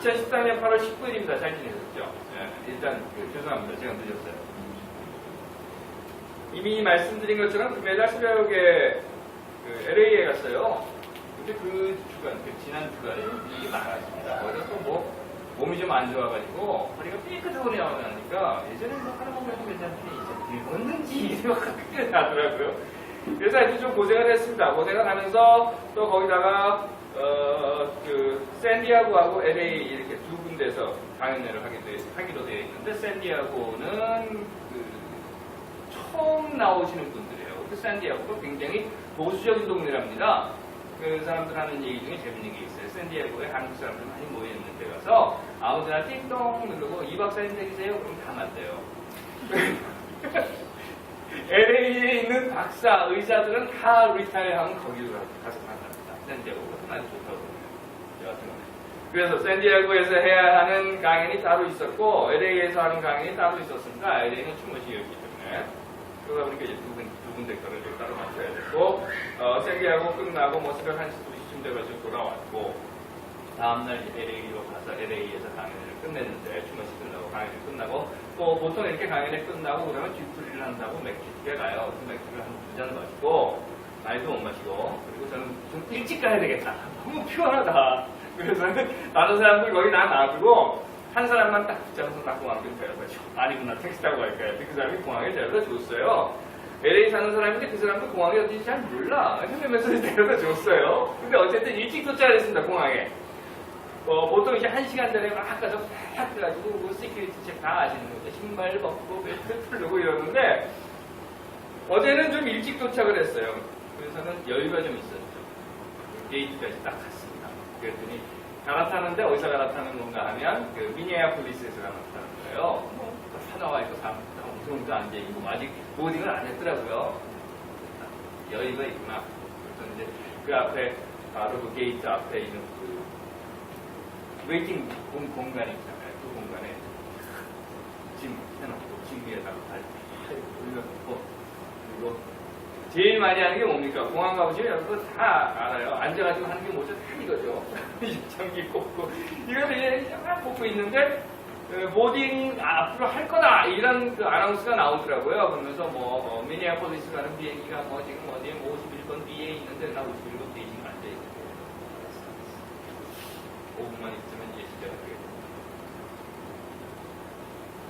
2014년 8월 19일입니다. 잘 지내셨죠? 네, 일단 죄송합니다. 제가 늦었어요. 이미 말씀드린 것처럼 금요일날 새벽에 LA에 갔어요. 근데 그 주간, 지난 주간에 일이 많았습니다. 거기서 또 뭐 몸이 좀 안 좋아가지고 허리가 삐끗하고 나오니까 예전에 뭐 하는 거 해도 괜찮은데 이제 늙었는지 이래가 그렇게 나더라고요. 그래서 아주 좀 고생을 했습니다. 고생을 하면서 또 거기다가 샌디아고하고 LA 이렇게 두 군데서 강연회를 하기로 되어 있는데 샌디아고는 처음 나오시는 분들이에요. 그 샌디아고가 굉장히 보수적인 동네랍니다. 그 사람들 하는 얘기 중에 재밌는 게 있어요. 샌디아고에 한국 사람들 많이 모여있는 데 가서 아무데나 띵동 누르고 이 박사님 되세요? 그럼 다 맞대요. LA에 있는 박사, 의사들은 다 리타이어하면 거기로 가서 산답니다. 샌디아고가 아주 좋다고 그러네요. 그래서 샌디아고에서 해야 하는 강연이 따로 있었고 LA에서 하는 강연이 따로 있었으니까 LA는 추모식이었기 때문에 그러다 보니까 이제 두 군데 거를 따로 맞춰야 됐고 샌디아고 끝나고 뭐 새벽 1시, 2시쯤 돼가지고 돌아왔고 다음날 LA로 가서 LA에서 강연을 끝냈는데 추모식 끝나고 강연이 끝나고 또 보통 이렇게 강연이 끝나고 그러면 뒤풀이를 한다고 맥주집에 가요. 그 맥주를 한 2잔 마시고 많이도 못 마시고 그리고 저는 좀 일찍 가야 되겠다. 너무 피곤하다. 그래서 다른 사람들 거기 다 놔두고 한 사람만 딱 붙잡아서 딱 공항에 데려가지고 아니구나 택시 타고 갈까요? 그 사람이 공항에 데려다 줬어요. LA 사는 사람인데 그 사람도 공항이 어딘지 잘 몰라. 핸드면서 데려다 줬어요. 근데 어쨌든 일찍 도착했습니다. 공항에. 보통 이제 1시간 전에 막 가서 딱 해가지고 뭐 시큐리티 체크 다 아시는 거죠. 신발 벗고 벨트 풀르고 이러는데 어제는 좀 일찍 도착을 했어요. 그래서는 여유가 좀 있었죠. 게이트까지 딱 갔습니다. 그랬더니 갈아타는데 어디서 갈아타는 건가 하면 그 미니애폴리스에서 갈아타는 거예요. 다 나와 있고 사람 엄청 앉아있고 아직 보딩을 안 했더라고요. 여유가 있구나. 그래서 이제 그 앞에 바로 그 게이트 앞에 있는 그 웨이팅 공간이 있잖아요. 그 공간에 짐 해놓고 짐 위에다가 발 올려놓고 그리고 제일 많이 하는 게 뭡니까? 공항 가보시면 여러분 다 알아요. 앉아가지고 하는 게 뭐죠? 다 이거죠. 입장기 꽂고 이거 되게 막 꽂고 있는데 보딩 앞으로 할 거다 이런 그 아나운스가 나오더라고요. 그러면서 뭐 미니애폴리스 가는 비행기가 뭐 지금 어디에 51번 B에 있는데 나 51번 B에 지금 앉아있어요. 5분만 있으면 이제 시작하게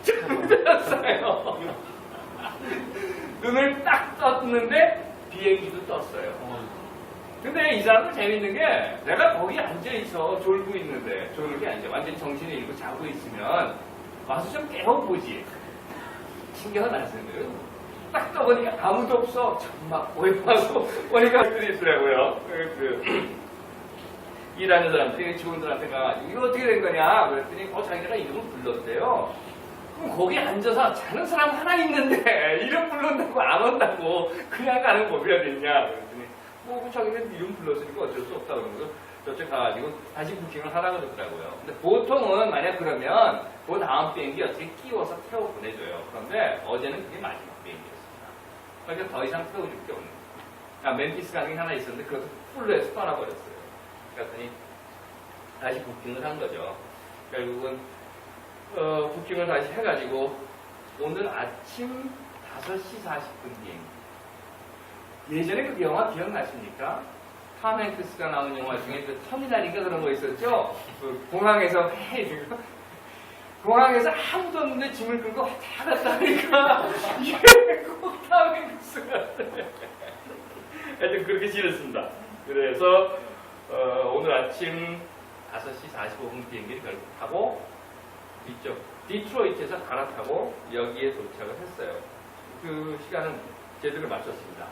잘못했어요. 눈을 딱 떴는데 비행기도 떴어요. 근데 이 사람은 재밌는 게 내가 거기 앉아있어 졸고 있는데 졸는 게 아니죠. 완전히 정신을 잃고 자고 있으면 와서 좀 깨워보지. 신경을 안 쓰는 거예요. 딱 떠보니까 아무도 없어. 정말 오해하고 보니까 들이 있더라고요. 일하는 사람들이 직원들한테 가가지고 이거 어떻게 된 거냐 그랬더니 자기가 이름을 불렀대요. 그럼 거기 앉아서 자는 사람 하나 있는데 이름 부른다고 안 온다고 그냥 가는 법이라 됐냐 그랬더니 자기는 이름 불렀으니까 어쩔 수 없다 그러면서 저쪽 가가지고 다시 부킹을 하라고 그러더라고요. 근데 보통은 만약 그러면 그 다음 비행기 어떻게 끼워서 태워 보내줘요. 그런데 어제는 그게 마지막 비행기였습니다. 그러니까 더 이상 태워줄 게 없는 거예요. 멤피스 강이 하나 있었는데 그것도 풀로 해서 떠나버렸어요. 그랬더니 다시 부킹을 한 거죠. 결국은 부킹을 다시 해가지고 오늘 아침 5시 40분 비행기. 예전에 그 영화 기억나십니까? 톰 행크스가 나온 영화 중에 그 터미널인가 그런 거 있었죠? 그 공항에서 공항에서 아무도 없는데 짐을 끌고 다 갔다 하니까 이게 꼭 톰 행크스 같아요. 하여튼 그렇게 지냈습니다. 그래서 오늘 아침 5시 45분 비행기를 결국 타고 이쪽 디트로이트에서 갈아타고 여기에 도착을 했어요. 그 시간은 제대로 맞췄습니다.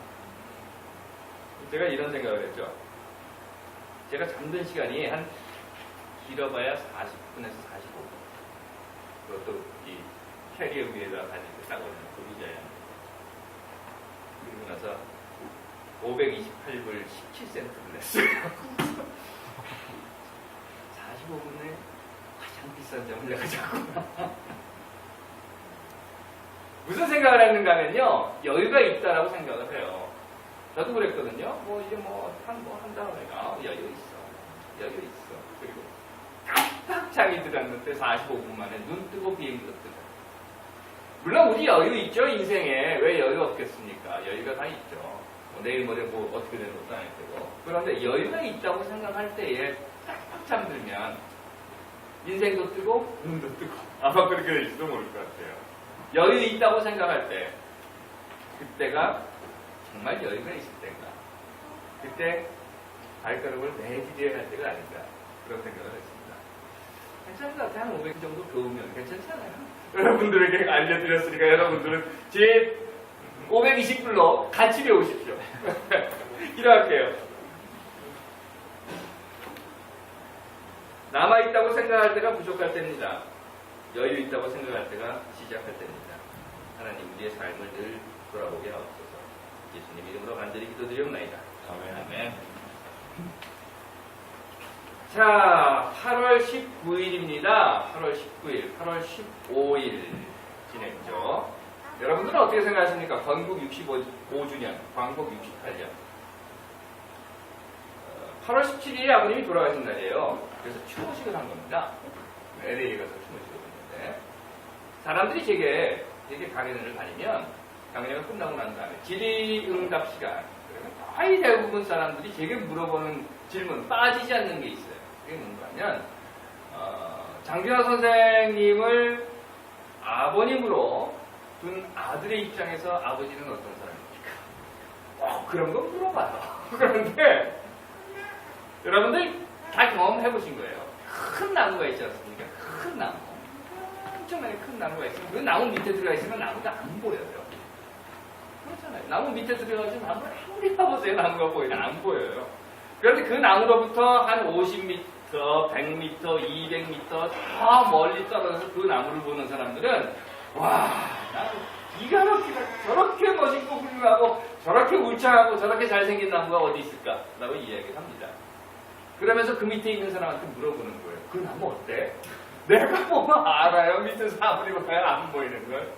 제가 이런 생각을 했죠. 제가 잠든 시간이 한 길어봐야 40분에서 45분. 그것도 이 캐리어 위에다 가지고 딱 올리는 그 의자에. 그리고 나서 528불 17센트를 냈어요. 45분에 가장 비싼 점을 내가 잡고. 무슨 생각을 했는가 하면요. 여유가 있다라고 생각을 해요. 저도 그랬거든요. 이제 한다 보니까 여유 있어. 그리고 딱 잠이 들었는데 45분 만에 눈 뜨고 비행기도 뜨고. 물론 우리 여유 있죠, 인생에. 왜 여유 없겠습니까? 여유가 다 있죠. 뭐 내일 모레 뭐 어떻게 되는 것도 아닐 테고. 그런데 여유가 있다고 생각할 때에 딱 잠들면 인생도 뜨고 눈도 뜨고 아마 그렇게 될지도 모를 것 같아요. 여유 있다고 생각할 때 그때가 정말 여유가 있을 때인가. 그때 발걸음을 내디뎌야 할 때가 아닌가. 그런 생각을 했습니다. 괜찮은 것 같아요. 한 500 정도 배우면 괜찮잖아요. 여러분들에게 알려드렸으니까 여러분들은 제 520불로 같이 배우십시오. 기도할게요. 남아있다고 생각할 때가 부족할 때입니다. 여유 있다고 생각할 때가 시작할 때입니다. 하나님 우리의 삶을 늘 돌아보게 하옵소서. 예수님 이름으로 간절히 기도드리옵나이다. 아멘. 자, 8월 19일입니다. 8월 19일, 8월 15일 지냈죠. 여러분들은 어떻게 생각하십니까? 건국 65주년, 광복 68년. 8월 17일에 아버님이 돌아가신 날이에요. 그래서 추모식을 한 겁니다. LA에 가서 추모식을 했는데 사람들이 제게 강연을 다니면 강연회가 끝나고 난 다음에 질의응답 시간, 거의 대부분 사람들이 제게 물어보는 질문 빠지지 않는 게 있어요. 그게 뭔가 하면 장준하 선생님을 아버님으로 둔 아들의 입장에서 아버지는 어떤 사람입니까? 그런 거 물어봐요. 그런데 여러분들 다 경험해 보신 거예요. 큰 나무가 있지 않습니까? 큰 나무. 엄청나게 큰 나무가 있으면 그 나무 밑에 들어가 있으면 나무가 안 보여요. 그렇잖아요. 나무 밑에 들어가서 나무를 아무리 봐보세요. 나무가 보이나 안 보여요. 그런데 그 나무로부터 한 50m, 100m, 200m 더 멀리 떨어져서 그 나무를 보는 사람들은 와, 나는 기가 막히다. 저렇게 멋있고 훌륭하고 저렇게 울창하고 저렇게 잘생긴 나무가 어디 있을까? 라고 이야기를 합니다. 그러면서 그 밑에 있는 사람한테 물어보는 거예요. 그 나무 어때? 내가 보면 알아요. 밑에서 아무리 봐야 안 보이는 걸.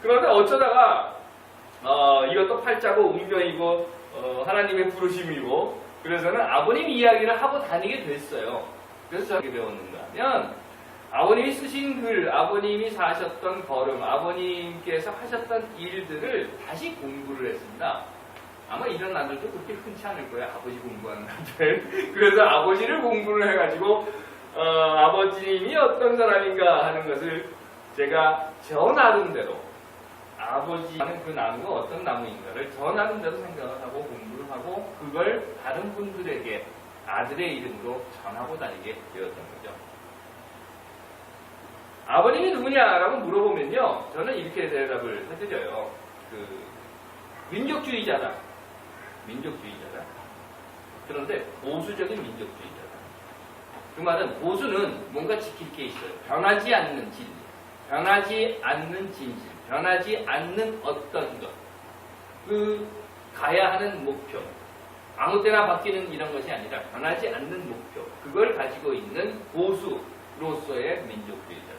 그런데 어쩌다가 이것도 팔자고 운명이고 하나님의 부르심이고 그래서는 아버님 이야기를 하고 다니게 됐어요. 그래서 저렇게 배웠는가 하면 아버님이 쓰신 글, 아버님이 사셨던 걸음, 아버님께서 하셨던 일들을 다시 공부를 했습니다. 아마 이런 아들도 그렇게 흔치 않을 거예요. 아버지 공부하는 아들. 그래서 아버지를 공부를 해가지고 아버님이 어떤 사람인가 하는 것을 제가 저 나름대로 아버지는 그 나무가 어떤 나무인가를 저 나름대로 생각을 하고 공부를 하고 그걸 다른 분들에게 아들의 이름으로 전하고 다니게 되었던 거죠. 아버님이 누구냐라고 물어보면요. 저는 이렇게 대답을 해드려요. 민족주의자다. 민족주의자다. 그런데 보수적인 민족주의자다. 그 말은 보수는 뭔가 지킬 게 있어요. 변하지 않는 진리, 변하지 않는 진실, 변하지 않는 어떤 것. 가야 하는 목표. 아무 때나 바뀌는 이런 것이 아니라 변하지 않는 목표. 그걸 가지고 있는 보수로서의 민족주의자다.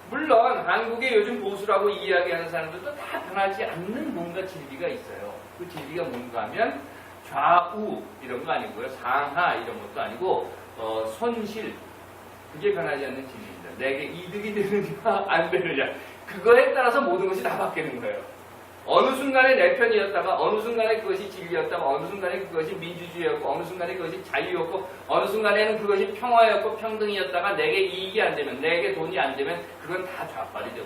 물론 한국의 요즘 보수라고 이야기하는 사람들도 다 변하지 않는 뭔가 진리가 있어요. 그 진리가 뭔가 하면 좌우 이런 거 아니고요. 상하 이런 것도 아니고 손실 그게 변하지 않는 진리입니다. 내게 이득이 되느냐 안 되느냐 그거에 따라서 모든 것이 다 바뀌는 거예요. 어느 순간에 내 편이었다가 어느 순간에 그것이 진리였다가 어느 순간에 그것이 민주주의였고 어느 순간에 그것이 자유였고 어느 순간에는 그것이 평화였고 평등이었다가 내게 이익이 안 되면 내게 돈이 안 되면 그건 다 좌빨이죠.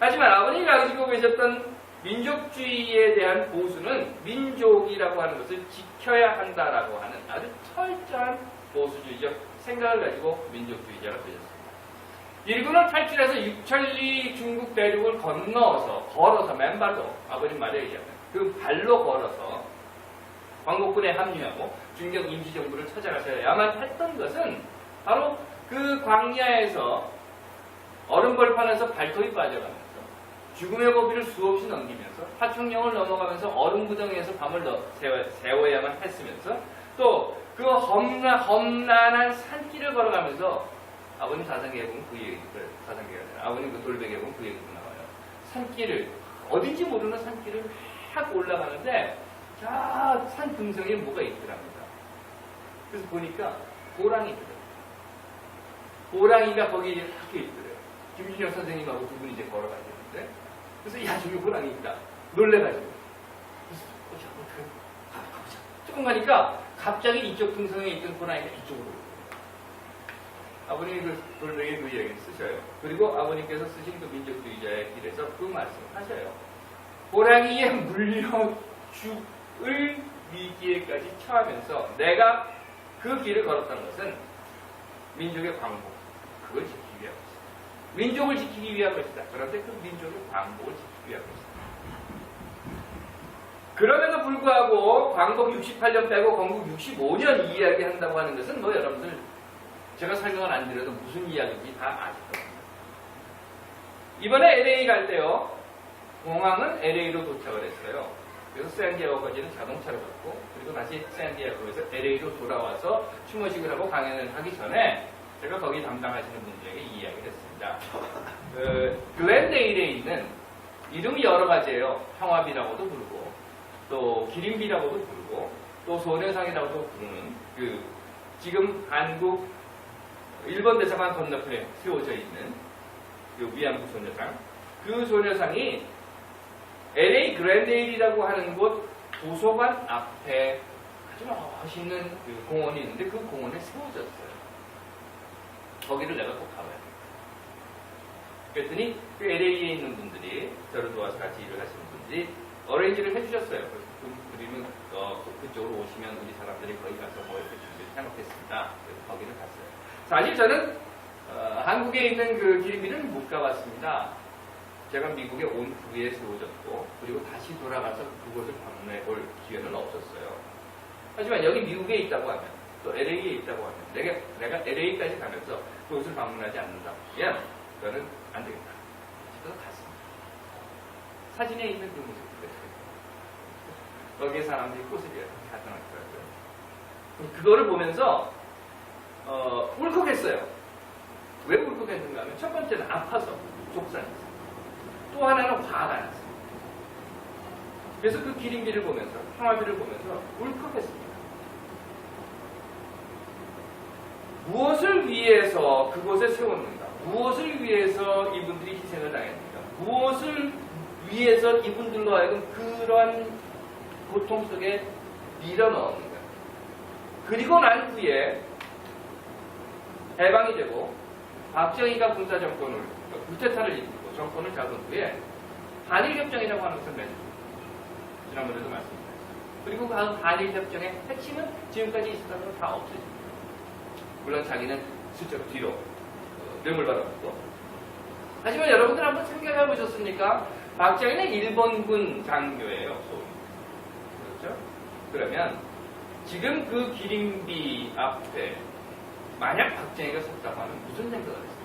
하지만 아버님이 가지고 계셨던 민족주의에 대한 보수는 민족이라고 하는 것을 지켜야 한다라고 하는 아주 철저한 보수주의적 생각을 가지고 민족주의자가 되셨습니다. 일본을 탈출해서 육천리 중국 대륙을 걸어서 맨발로 아버님 말에 의하면 그 발로 걸어서 광복군에 합류하고 중경 임시정부를 찾아가셔야만 했던 것은 바로 그 광야에서 얼음벌판에서 발톱이 빠져가면서 죽음의 고비를 수없이 넘기면서 화청령을 넘어가면서 얼음구덩이에서 밤을 새워야만 했으면서 또 그 험난한 산길을 걸어가면서 아버님 사상계에 보면 그 얘기, 사상계가 아니라 아버님 그 돌베개에 보면 그 얘기도 나와요. 산길을, 어딘지 모르는 산길을 막 올라가는데, 자, 산 등성이에 뭐가 있더랍니다. 그래서 보니까 호랑이더라고요. 호랑이가 거기 이렇게 있더래요. 김준영 선생님하고 두 분이 이제 걸어가야 되는데, 그래서 야, 저기 호랑이 있다. 놀래가지고. 그래서 어떻게 가보자. 조금 가니까 갑자기 이쪽 등성에 있던 호랑이가 이쪽으로 오고. 아버님이 그 돌멩이 그 이야기를 쓰셔요. 그리고 아버님께서 쓰신 그 민족주의자의 길에서 그 말씀을 하셔요. 호랑이에 물려 죽을 위기에까지 처하면서 내가 그 길을 걸었던 것은 민족의 광복, 그걸 지키기 위한 것이다. 민족을 지키기 위한 것이다. 그런데 그 민족의 광복을 지키기 위한 것이다. 그럼에도 불구하고 광복 68년 빼고 건국 65년 이야기한다고 하는 것은 뭐 여러분들 제가 설명을 안 드려도 무슨 이야기인지 다 아실 겁니다. 이번에 LA 갈 때요, 공항은 LA로 도착을 했어요. 그래서 샌디에고까지는 자동차로 갔고, 그리고 다시 샌디에고에서 LA로 돌아와서 추모식을 하고 강연을 하기 전에 제가 거기 담당하시는 분들에게 이야기를 했습니다. 글렌데일에 있는 이름이 여러 가지예요. 평화비라고도 부르고, 또 기린비라고도 부르고, 또 소녀상이라고도 부르는 지금 한국 일본 대사관 건너편에 세워져 있는 위안부 소녀상, 그 소녀상이 LA 그랜데일이라고 하는 곳 도서관 앞에 아주 멋있는 그 공원이 있는데 그 공원에 세워졌어요. 거기를 내가 꼭 가봐야 돼. 그랬더니 그 LA에 있는 분들이, 저를 도와서 같이 일을 하시는 분들이 어레인지를 해주셨어요. 그러면 그쪽으로 오시면 우리 사람들이 거기 가서 뭐 이렇게 준비를 해놓겠습니다. 그래서 거기를 갔어요. 사실 저는 한국에 있는 그 기린비는 못 가봤습니다. 제가 미국에 온 후에 세워졌고, 그리고 다시 돌아가서 그곳을 방문해 볼 기회는 없었어요. 하지만 여기 미국에 있다고 하면, 또 LA에 있다고 하면, 내가 LA까지 가면서 그곳을 방문하지 않는다면, 그거는 안 되겠다. 그래서 갔습니다. 사진에 있는 그 모습들. 거기에 사람들이 꽃을 나타났더라고요. 그거를 보면서, 울컥했어요. 왜 울컥했는가 하면, 첫 번째는 아파서, 속상해서. 또 하나는 화가 났어요. 그래서 그 기린비를 보면서, 평화비를 보면서 울컥했습니다. 무엇을 위해서 그곳에 세웠는가? 무엇을 위해서 이분들이 희생을 당했는가? 무엇을 위해서 이분들로 하여금 그러한 고통 속에 밀어넣었는가? 그리고 난 후에 해방이 되고 박정희가 군사정권을, 쿠데타를 이끌고 정권을 잡은 후에 한일협정이라고 하는 것을 맺었습니다. 지난번에도 말씀드렸습니다. 그리고 그 한일협정의 핵심은 지금까지 있었던 건 다 없어집니다. 물론 자기는 슬쩍 뒤로 뇌물 받아먹고. 하지만 여러분들 한번 생각해 보셨습니까? 박정희는 일본군 장교예요. 그렇죠? 그러면 지금 그 기린비 앞에 만약 박정희가 섰다고 하면 무슨 생각을 했습니까?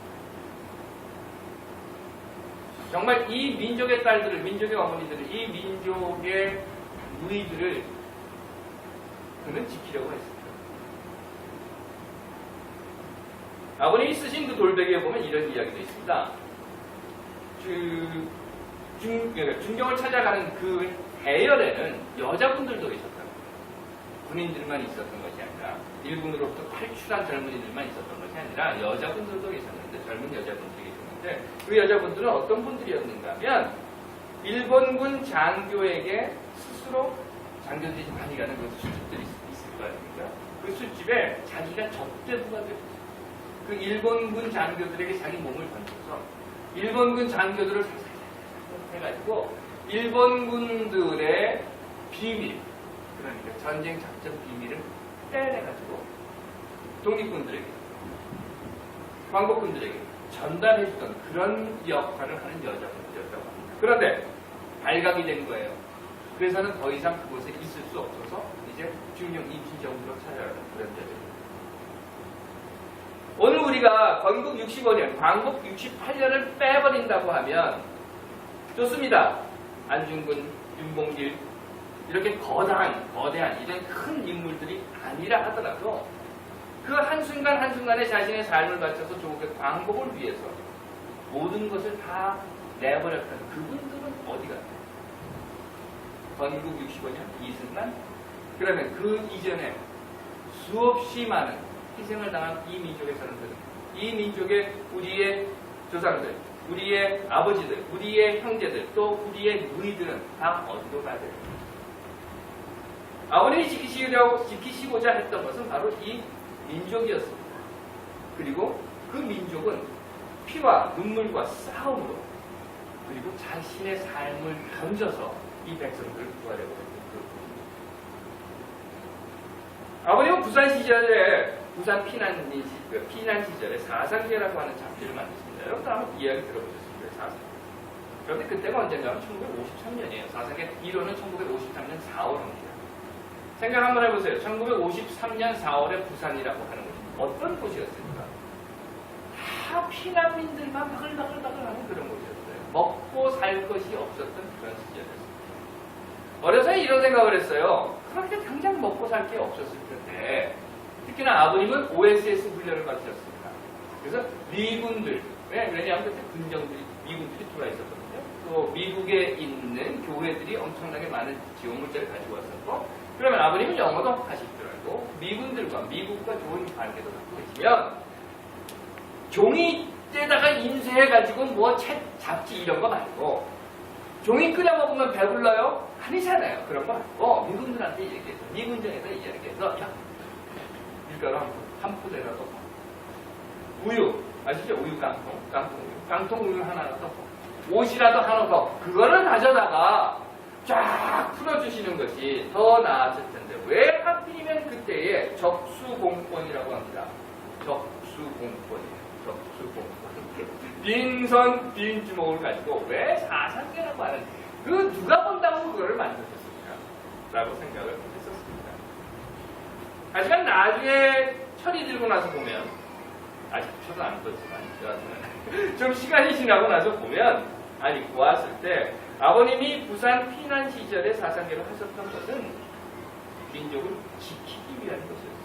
정말 이 민족의 딸들을, 민족의 어머니들을, 이 민족의 누이들을 그는 지키려고 했습니다. 아버님이 쓰신 그 돌베개에 보면 이런 이야기도 있습니다. 중경을 찾아가는 그 해열에는 여자분들도 있었다고. 군인들만 있었던 것이 아니라, 일본으로부터 탈출한 젊은이들만 있었던 것이 아니라 여자분들도 있었는데, 젊은 여자분들이 있었는데, 그 여자분들은 어떤 분들이었는가 하면 일본군 장교에게 스스로, 장교들이 많이 가는 그 술집들이 있을 거 아닙니까? 그 술집에 자기가 접대부가 됐어요. 그 일본군 장교들에게 자기 몸을 던져서 일본군 장교들을 해가지고 일본군들의 비밀, 그러니까 전쟁 작전 비밀을 떼내가지고 독립군들에게, 광복군들에게 전달해주던 그런 역할을 하는 여자분들이었다고 합니다. 그런데 발각이 된 거예요. 그래서는 더 이상 그곳에 있을 수 없어서 이제 중령 임시정부로 찾아가는 그런 여자들. 오늘 우리가 건국 65년, 광복 68년을 빼버린다고 하면 좋습니다. 안중근, 윤봉길 이렇게 거대한 이런 큰 인물들이 아니라 하더라도 그 한순간 한순간에 자신의 삶을 바쳐서 조국의 광복을 위해서 모든 것을 다 내버렸던 그분들은 어디 갔나요? 건국 65년 이승만? 그러면 그 이전에 수없이 많은 희생을 당한 이 민족의 사람들은 이 민족의 우리의 조상들, 우리의 아버지들, 우리의 형제들, 또 우리의 누이들은 다 어디로 가야 됩니까? 아버님이 지키시고자 했던 것은 바로 이 민족이었습니다. 그리고 그 민족은 피와 눈물과 싸움으로 그리고 자신의 삶을 던져서 이 백성들을 구하려고 했던 그 아버님은 부산 피난 시절에 사상계라고 하는 잡지를 만드십니다. 여러분도 한번 이야기 들어보셨습니다. 사상계. 그런데 그때가 언젠가는 1953년이에요. 사상계 1호는 1953년 4월입니다. 생각 한번 해보세요. 1953년 4월에 부산이라고 하는 곳이 어떤 곳이었습니까? 다 피난민들만 바글바글하는 그런 곳이었어요. 먹고 살 것이 없었던 그런 시절이었어요. 어려서 이런 생각을 했어요. 그렇게 당장 먹고 살 게 없었을 텐데 특히나 아버님은 OSS 훈련을 받으셨습니다. 그래서 미군들, 왜냐하면 그때 군정들이, 미군들이 들어와 있었거든요. 또 미국에 있는 교회들이 엄청나게 많은 지원 물자를 가지고 왔었고, 그러면 아버님은 영어도 하실 줄 알고 미군들과 미국과 좋은 관계도 갖고 계시면 종이에다가 인쇄해가지고 뭐 책, 잡지 이런 거 말고 종이 끓여 먹으면 배불러요? 아니잖아요. 그런 거 말고 미군들한테 얘기해서 미군정에서 이야기해서 야, 밀가루 한 포대라도 우유 아시죠? 우유 깡통 우유 하나 더 옷이라도 하나 더 그거를 가져다가 쫙 풀어주시는 것이 더 나았을 텐데 왜 하필이면 그때에 적수공권이라고 합니다. 적수공권이에요. 빈선 빈 주먹을 가지고 왜 사상계라고 하는 그 누가 본다고 그거를 만드셨을까? 라고 생각을 했었습니다. 하지만 나중에 철이 들고 나서 보면 아직 철은 안 떴지만 좀 시간이 지나고 나서 보면 아니 보았을 때 아버님이 부산 피난 시절에 사상계로 하셨던 것은 민족을 지키기 위한 것이었어요.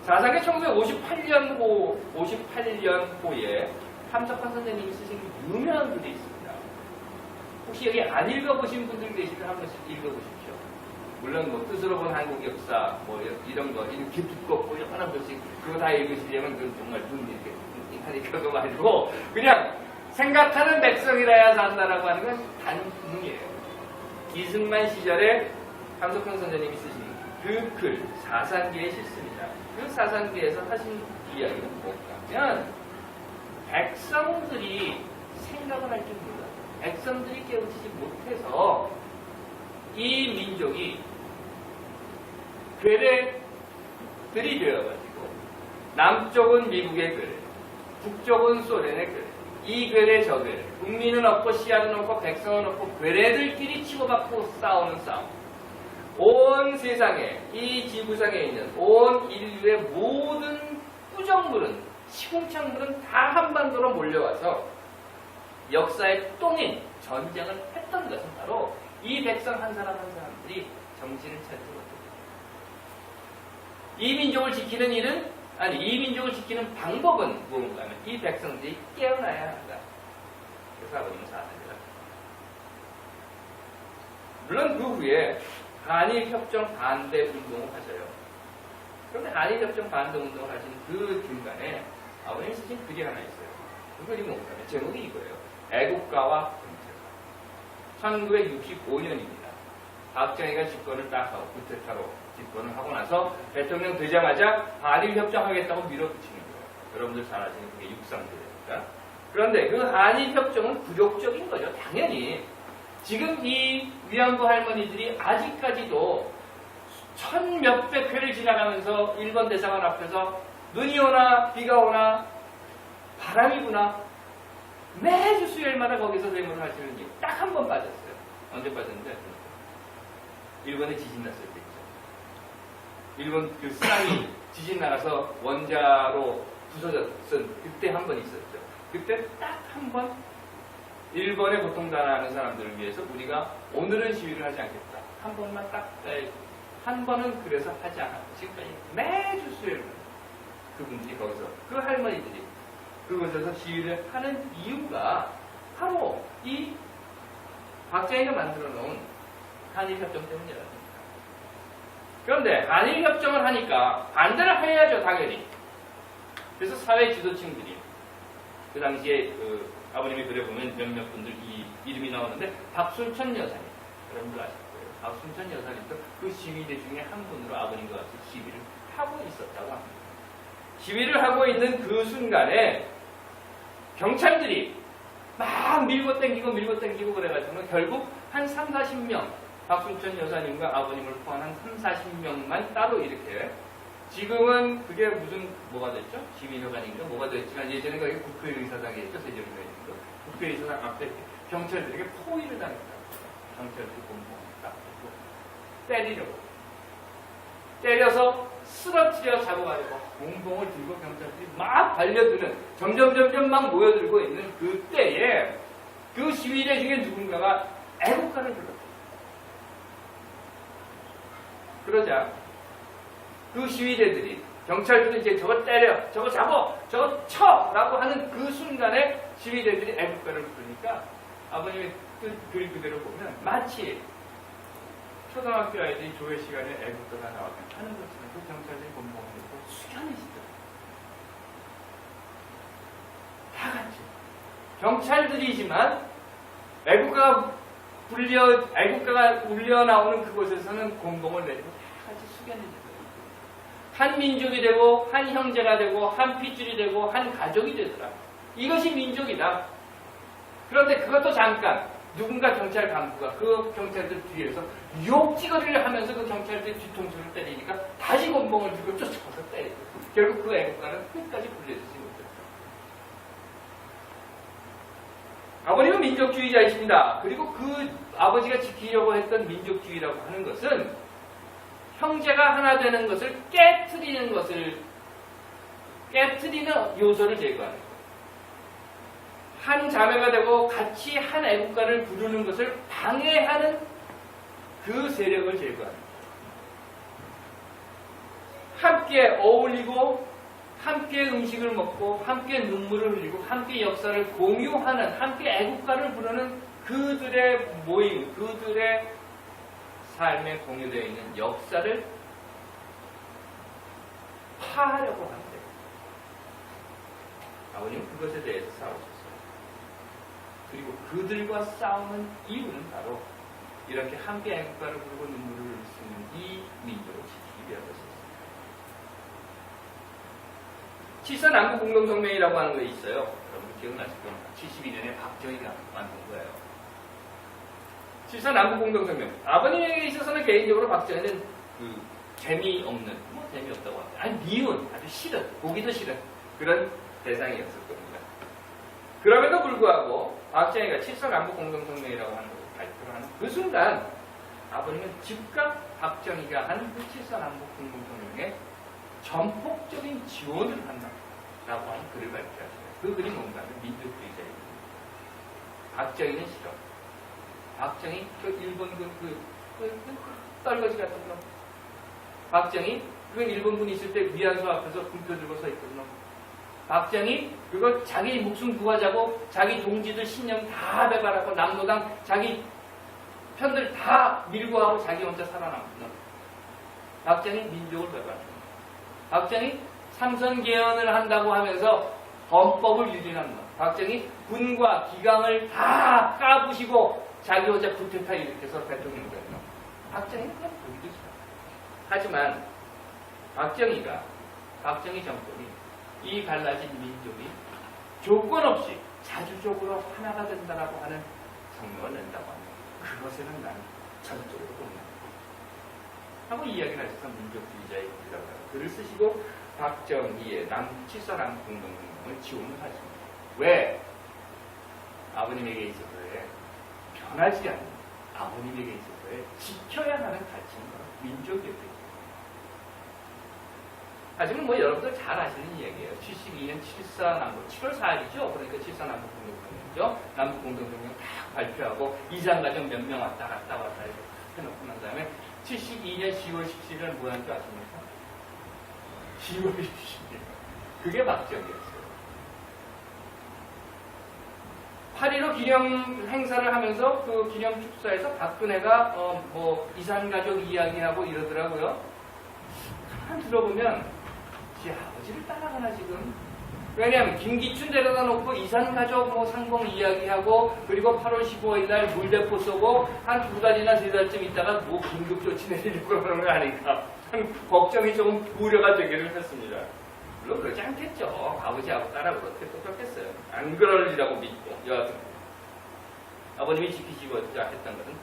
사상계 1958년호에 함석환 선생님이 쓰신 그 유명한 글이 있습니다. 혹시 여기 안 읽어보신 분들 계시면 한 번씩 읽어보십시오. 물론 뭐 뜻으로 본 한국 역사 뭐 이런 거 이렇게 두껍고 여러 번씩 그거 다 읽으시려면 그건 정말 눈 이렇게 하니까 그거 말고 그냥 생각하는 백성이라야 산다라고 하는 건 단문이에요. 이승만 시절에 함석환 선생님이 쓰신 그 글 사상계의 실습입니다. 그 사상계에서 하신 이야기는 뭐냐면 백성들이 생각을 할 줄 몰라요. 백성들이 깨우치지 못해서 이 민족이 괴뢰들이 되어가지고 남쪽은 미국의 괴뢰, 북쪽은 소련의 괴뢰, 이 괴뢰 저 괴뢰, 국민은 없고 씨앗은 없고 백성은 없고 괴뢰들끼리 치고받고 싸우는 싸움. 온 세상에 이 지구상에 있는 온 인류의 모든 부정물은 시궁창물은 다 한반도로 몰려와서 역사의 똥인 전쟁을 했던 것은 바로 이 백성 한 사람 한 사람들이 정신을 차리지 못했다. 이 민족을 지키는 일은 이 민족을 지키는 방법은 무엇인가 하면 이 백성들이 깨어나야 한다. 그래서 아버님은 사상이다. 물론 그 후에 한일협정 반대 운동을 하셔요. 그런데 한일협정 반대 운동을 하신 그 중간에 아버님이 쓰신 글이 하나 있어요. 그 글이 뭔가 하면 제목이 이거예요. 애국가와 정체가. 1965년입니다. 박정희가 집권을 딱 하고 구테타로 집권을 하고 나서 대통령 되자마자 한일협정하겠다고 밀어붙이는 거예요. 여러분들 잘 아시는 그게 육상대회니까. 그런데 그 한일협정은 굴욕적인 거죠. 당연히. 지금 이 위안부 할머니들이 아직까지도 천 몇백 회를 지나가면서 일본 대사관 앞에서 눈이 오나 비가 오나 바람이 부나 매주 수요일마다 거기서 데모를 하시는 게 딱 한 번 빠졌어요. 언제 빠졌는데? 일본에 지진 났을 때 있죠. 일본 그 쓰나미 지진 나가서 원자로 부서졌던 그때 한 번 있었죠. 그때 딱 한 번 일본에 고통당하는 사람들을 위해서 우리가 오늘은 시위를 하지 않겠다. 한 번만 딱 한 번은 그래서 하지 않았고 지금까지 매주 수요일 그분들이 거기서 그 할머니들이 그곳에서 시위를 하는 이유가 바로 이 박정희가 만들어 놓은 한일협정 때문이라는 겁니다. 그런데 한일 협정을 하니까 반대를 해야죠, 당연히. 그래서 사회 지도층들이 그 당시에 아버님이 그래 보면 몇몇 분들 이 이름이 나오는데 박순천 여사님, 여러분들 아실 거예요. 박순천 여사님도 그 시위대 중에 한 분으로 아버님과 같이 시위를 하고 있었다고 합니다. 시위를 하고 있는 그 순간에 경찰들이 막 밀고 땡기고 그래가지고 결국 한 30-40명, 박순천 여사님과 아버님을 포함한 30-40명만 따로 이렇게, 지금은 그게 무슨 뭐가 됐죠? 시민회관인가 뭐가 됐지만 예전에 그게 국회의사당이었죠. 세종의회관인가. 국회의사당 앞에 경찰들에게 포위를 당했다. 경찰들이 공범을 딱 때리려고, 때려서 쓰러뜨려 잡아가지고 공봉을 들고 경찰들이 막 달려드는, 점점 막 모여들고 있는 그때에 그 시위대 중에 누군가가 애국가를 불렀다. 그러자 그 시위대들이, 경찰들이 이제 저거 때려, 저거 잡아, 저거 쳐! 라고 하는 그 순간에 시위대들이 애국가를 부르니까 아버님의 글 그대로 보면 마치 초등학교 아이들이 조회 시간에 애국가가 나오면 하는 것처럼 그 경찰들이 공범을 듣고 숙연해지더라고요. 다 같이. 경찰들이지만 애국가가 울려 나오는 그곳에서는 공범을 내리고 다 같이 숙연해지더라고요. 한 민족이 되고, 한 형제가 되고, 한 핏줄이 되고, 한 가족이 되더라. 이것이 민족이다. 그런데 그것도 잠깐, 누군가 경찰 간부가 그 경찰들 뒤에서 욕지거리를 하면서 그 경찰들 뒤통수를 때리니까 다시 곤봉을 들고 쫓아가서 때리고, 결국 그 애국가는 끝까지 불려지지 못했다. 아버님은 민족주의자이십니다. 그리고 그 아버지가 지키려고 했던 민족주의라고 하는 것은 형제가 하나 되는 것을 깨트리는 요소를 제거하는 거예요. 한 자매가 되고 같이 한 애국가를 부르는 것을 방해하는 그 세력을 제거하는 거예요. 함께 어울리고, 함께 음식을 먹고, 함께 눈물을 흘리고, 함께 역사를 공유하는, 함께 애국가를 부르는 그들의 모임, 그들의 삶에 공유되어 있는 역사를 파하려고 하는데, 아버님은 그것에 대해서 싸우셨어요. 그리고 그들과 싸우는 이유는 바로 이렇게 함께 애국가를 부르고 눈물을 흘릴 수 있는 이 민족을 지키기 위해서였습니다. 칠서남북공동성명이라고 하는 게 있어요. 여러분 기억나실 겁니다. 72년에 박정희가 만든 거예요. 칠서남북공동성명. 아버님에게 있어서는 개인적으로 박정희는 그 재미없는, 재미없다고 합니다. 아니 미운, 아주 싫은, 보기도 싫은 그런 대상이었을 겁니다. 그럼에도 불구하고 박정희가 칠서남북공동성명이라고 하는 것을 발표를 하는 그 순간 아버님은 즉각 박정희가 한 그 칠서남북공동성명에 전폭적인 지원을 한다라고 하는 글을 발표하셨어요. 그 글이 뭔가 하면 민족주의자입니다. 박정희는 싫어. 박정희, 그 일본 떨거지 같은 놈. 박정희, 그 일본군 있을 때 위안소 앞에서 군표 들고 서 있던 놈. 박정희, 그거 자기 목숨 구하자고 자기 동지들 신념 다 배반하고 남노당 자기 편들 다 밀고 하고 자기 혼자 살아남은 놈. 박정희 민족을 배반하는 놈. 박정희 삼선개헌을 한다고 하면서 헌법을 유린한 놈. 박정희 군과 기강을 다 까부시고 자기 혼자 쿠데타 일으켜서 대통령 된 놈. 박정희는 그냥 보기도 싫어. 하지만 박정희 정권이 이 갈라진 민족이 조건 없이 자주적으로 하나가 된다라고 하는 성명을 낸다고 합니다. 그것에는 나는 전적으로 동의합니다. 하고 이야기를 하셔서 민족주의자의 글이라고 하고 글을 쓰시고 박정희의 칠서남북공동성명을 지원을 하십니다. 왜? 아버님에게 있어서의 변하지 않는, 아버님에게 있어서의 지켜야 하는 가치인 것, 민족이었죠. 하지만 여러분들 잘 아시는 이야기예요. 72년 7월 4일이죠. 그러니까 7.4남북공동성명이죠. 남북공동성명 딱 발표하고 이산가족 몇 명 왔다 갔다 해놓고 난 다음에 72년 10월 17일 뭐 한 줄 아십니까? 10월 17일. 그게 박정희였어요. 8.15 기념 행사를 하면서 그 기념 축사에서 박근혜가 이산가족 이야기하고 이러더라고요. 가만 들어보면 지 아버지를 따라가나 지금? 왜냐하면 김기춘 데려다 놓고 이산가족 뭐 상봉 이야기하고 그리고 8월 15일 날 물대포 쏘고 한 2달이나 3달쯤 있다가 뭐 긴급조치 내리려고 그러는 거 아닌가 걱정이 좀 우려가 되기를 했습니다. 물론 그러지 않겠죠. 아버지하고 딸하고 어떻게 똑같겠어요. 안 그럴리라고 믿고 여하튼 아버님이 지키시고자 했던 것은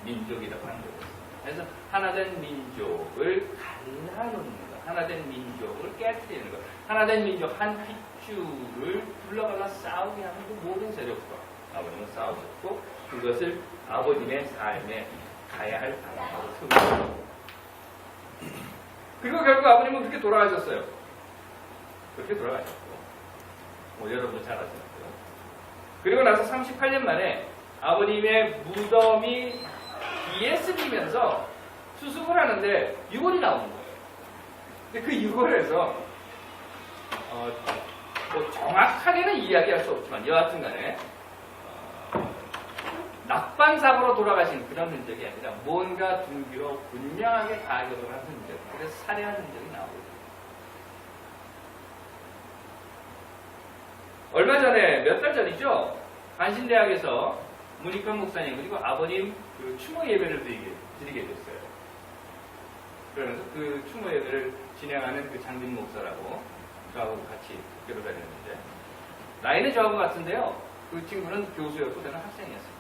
민족이라고 하는 거였습니다. 그래서 하나된 민족을 갈라놓는 것, 하나된 민족을 깨뜨리는 것, 하나된 민족 한 핏줄을 둘러갈라 싸우게 하는 그 모든 세력과 아버님은 싸우셨고 그것을 아버님의 삶에 가야 할 방향으로 세우셨고 그리고 결국 아버님은 그렇게 돌아가셨어요. 그렇게 돌아가셨고 뭐 여러분도 잘 아시는데요. 그리고 나서 38년 만에 아버님의 무덤이 비에 쓸리면서 수습을 하는데 유골이 나오는 거예요. 근데 그 유골에서 뭐 정확하게는 이야기할 수 없지만 여하튼 간에 낙반사고로 돌아가신 그런 흔적이 아니라 뭔가 둥기로 분명하게 가격을 한 흔적, 그래서 살해한 흔적이 나오고 얼마 전에 몇 달 전이죠. 한신대학에서 문익환 목사님 그리고 아버님 그 추모 예배를 드리게 됐어요. 그러면서 그 추모 예배를 진행하는 그 장빈 목사라고 저하고 같이 학교를 다녔는데 나이는 저하고 같은데요. 그 친구는 교수였고 저는 학생이었어요.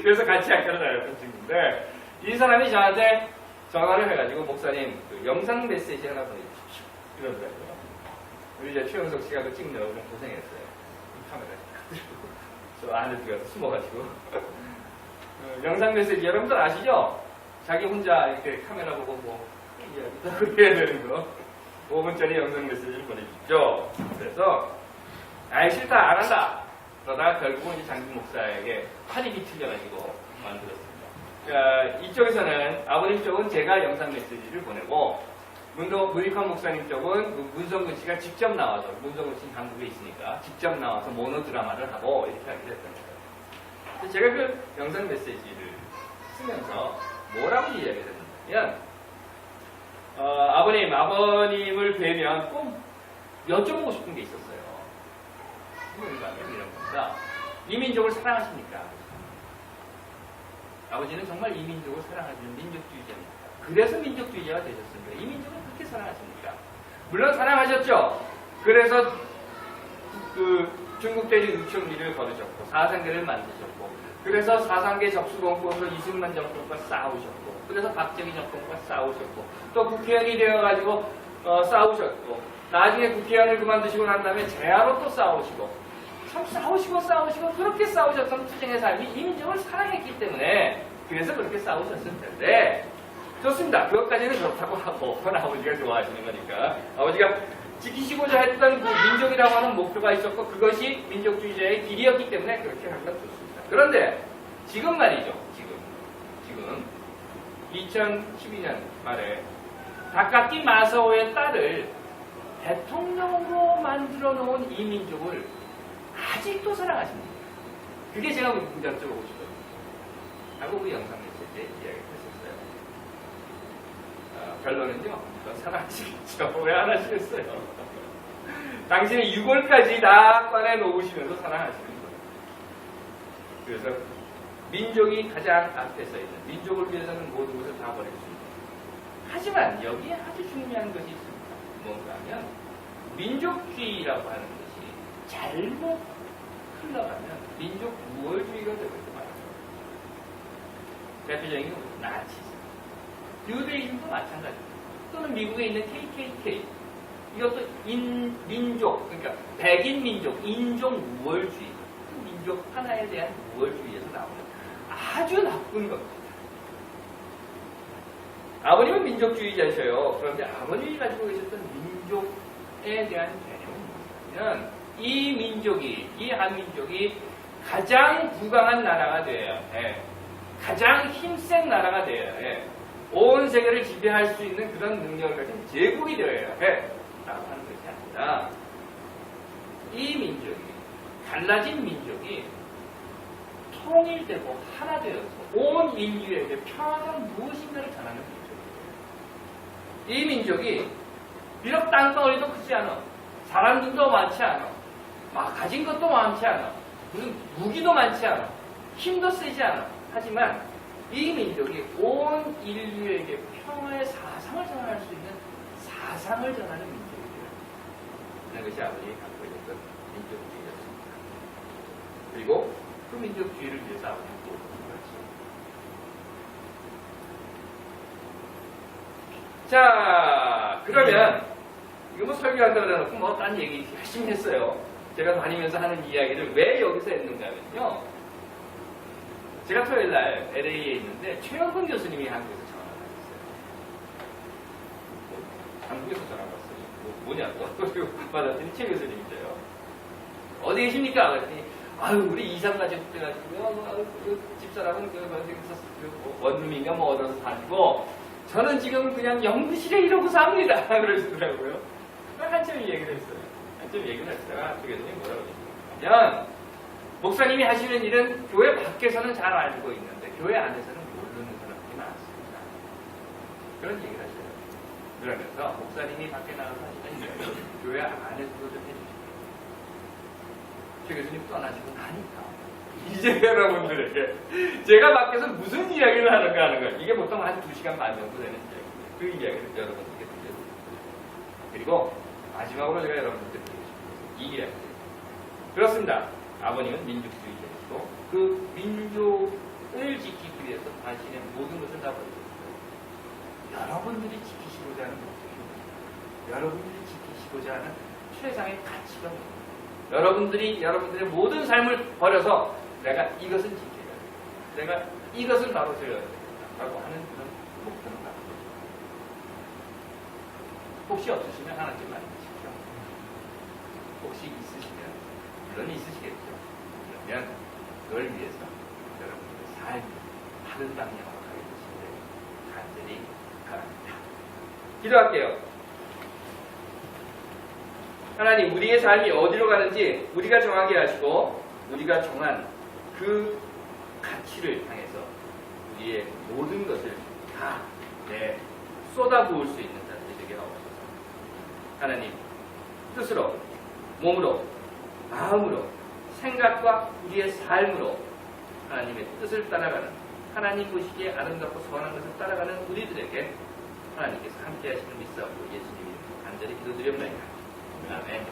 그래서 같이 학교를 다녔던 친구인데 이 사람이 저한테 전화를 해가지고 목사님 그 영상 메시지 하나 보내주십시오. 이러더라고요. 우리 이제 최영석 씨가 그 찍느라고 좀 고생했어요. 카메라 들고 저 안에 들어가서 숨어가지고 영상 메시지 여러분들 아시죠? 자기 혼자 이렇게 카메라 보고 뭐 해야 되는 거 5분짜리 영상 메시지를 보내주십시오. 그래서 아이 싫다 안 한다 그러다가 결국은 이제 장진 목사에게 판입이 틀려가지고 만들었습니다. 그러니까 이쪽에서는 아버님 쪽은 제가 영상 메시지를 보내고 문익환 목사님 쪽은 문성근 씨가 직접 나와서 문성근 씨는 한국에 있으니까 직접 나와서 모노 드라마를 하고 이렇게 하기로 했던 거예요. 제가 그 영상 메시지를 쓰면서 뭐라고 이야기를 했냐면 아버님을 뵈면 꼭 여쭤보고 싶은 게 있었어요. 이런 겁니다. 이 민족을 사랑하십니까? 아버지는 정말 이 민족을 사랑하시는 민족주의자입니다. 그래서 민족주의자가 되셨습니다. 이 민족을 그렇게 사랑하십니까? 물론 사랑하셨죠. 그래서 그 중국 대리 육천리를 거두셨고 사상계를 만드셨고 그래서 사상계 접수공법으로 이승만 정권과 싸우셨고 그래서 박정희 정권과 싸우셨고 또 국회의원이 되어가지고 싸우셨고 나중에 국회의원을 그만두시고 난 다음에 재하로 또 싸우시고 참 싸우시고 그렇게 싸우셨던 투쟁의 삶이 이 민족을 사랑했기 때문에 그래서 그렇게 싸우셨을 텐데 좋습니다. 그것까지는 그렇다고 하고 아버지가 좋아하시는 거니까 아버지가 지키시고자 했던 그 민족이라고 하는 목표가 있었고 그것이 민족주의자의 길이었기 때문에 그렇게 한 건 좋습니다. 그런데 지금 말이죠. 지금 2012년 말에 다카키 마사오의 딸을 대통령으로 만들어 놓은 이 민족을 아직도 사랑하십니다. 그게 제가 문제 여쭤보고 싶거든요. 하고 우리 영상 메시지에 이야기했었어요. 결론은요. 사랑하시겠죠. 왜 안 하시겠어요? 당신의 유골까지 다 꺼내 놓으시면서 사랑하시는 거예요. 그래서 민족이 가장 앞에 서 있는 민족을 위해서는 모든 것을 다 버릴 수 있는 하지만 여기에 아주 중요한 것이 있습니다. 뭔가 하면 민족주의라고 하는 것이 잘못 흘러가면 민족 우월주의가 되고 있는 말이에요. 대표적인 게 나치즘, 유대인도 마찬가지입니다. 또는 미국에 있는 KKK 이것도 민족, 그러니까 백인 민족, 인종 우월주의, 민족 하나에 대한 우월주의에서 나오는 아주 나쁜 겁니다. 아버님은 민족주의자셔요. 그런데 아버님이 가지고 계셨던 민족에 대한 개념은 뭐냐면 이 민족이, 이 한민족이 가장 부강한 나라가 되어야 해. 가장 힘센 나라가 되어야 해. 온 세계를 지배할 수 있는 그런 능력을 가진 제국이 되어야 해. 라고 하는 것이 아니라 이 민족이, 갈라진 민족이 통일되고 하나 되어서 온 인류에게 평안한 무엇인가를 전하는 민족이에요. 이 민족이 비록 땅덩어리도 크지 않아, 사람들도 많지 않아, 막 가진 것도 많지 않아, 무슨 무기도 많지 않아, 힘도 세지 않아. 하지만 이 민족이 온 인류에게 평화의 사상을 전할 수 있는 사상을 전하는 민족이에요. 하는 것이 아버지가 갖고 있는 민족주의였습니다. 그리고 그 민족주의를 위해서 아버지는 또 자, 그러면 이거 뭐 설교한다고 해놓고 뭐 딴 얘기 열심히 했어요. 제가 다니면서 하는 이야기를 왜 여기서 했는가 하면요. 제가 토요일날 LA에 있는데 최영근 교수님이 한국에서 전화가 왔어요. 한국에서 전화가 왔어요. 뭐냐고 받았더니 최 교수님이세요. 어디 계십니까? 그랬더니 아유 우리 이상 가족 돼가지고요. 그 집사람은 원룸인가 뭐 얻어서 사고 저는 지금 그냥 연구실에 이러고 삽니다. 그러시더라고요. 한참 얘기를 했어요. 한참 얘기를 했다가 최 교수님이 뭐라고 하셨냐면 목사님이 하시는 일은 교회 밖에서는 잘 알고 있는데 교회 안에서는 모르는 사람들이 많습니다. 그런 얘기를 하셔요. 그러면서 목사님이 밖에 나가서 하시는 일을 교회 안에서도 좀 해주십시오. 최 교수님 떠나시고 나니까 이제 여러분들에게 제가 밖에서 무슨 이야기를 하는가 하는 거예요. 이게 보통 한 2시간 반 정도 되는 이야기예요. 그 이야기를 여러분들께 들려드립니다. 그리고 마지막으로 제가 여러분들께 드리고 싶은 이 이야기. 그렇습니다. 아버님은 민족주의자이고 그 민족을 지키기 위해서 자신의 모든 것을 다 버리셨어요. 여러분들이 지키시고자 하는 목적입니다. 여러분들이 지키시고자 하는 최상의 가치가 뭡니까? 여러분들이 여러분들의 모든 삶을 버려서 내가 이것은 지켜야 돼. 내가 이것을 바로 세워야 돼. 라고 하는 그런 목표를 갖고 있습니다. 혹시 없으시면 하나쯤 만드십시오. 혹시 있으시면 물론 있으시겠죠. 그러면 그걸 위해서 여러분들의 삶이 다른 방향으로 가게 되시길 간절히 바랍니다. 기도할게요. 하나님, 우리의 삶이 어디로 가는지 우리가 정하게 하시고 우리가 정한 그 가치를 향해서 우리의 모든 것을 다 쏟아부을 수 있는 자들이 되게 하옵소서. 하나님, 뜻으로, 몸으로, 마음으로, 생각과 우리의 삶으로 하나님의 뜻을 따라가는, 하나님 보시기에 아름답고 선한 것을 따라가는 우리들에게 하나님께서 함께 하시는 믿사옵고 예수님이 간절히 기도드렸나이다. 아멘.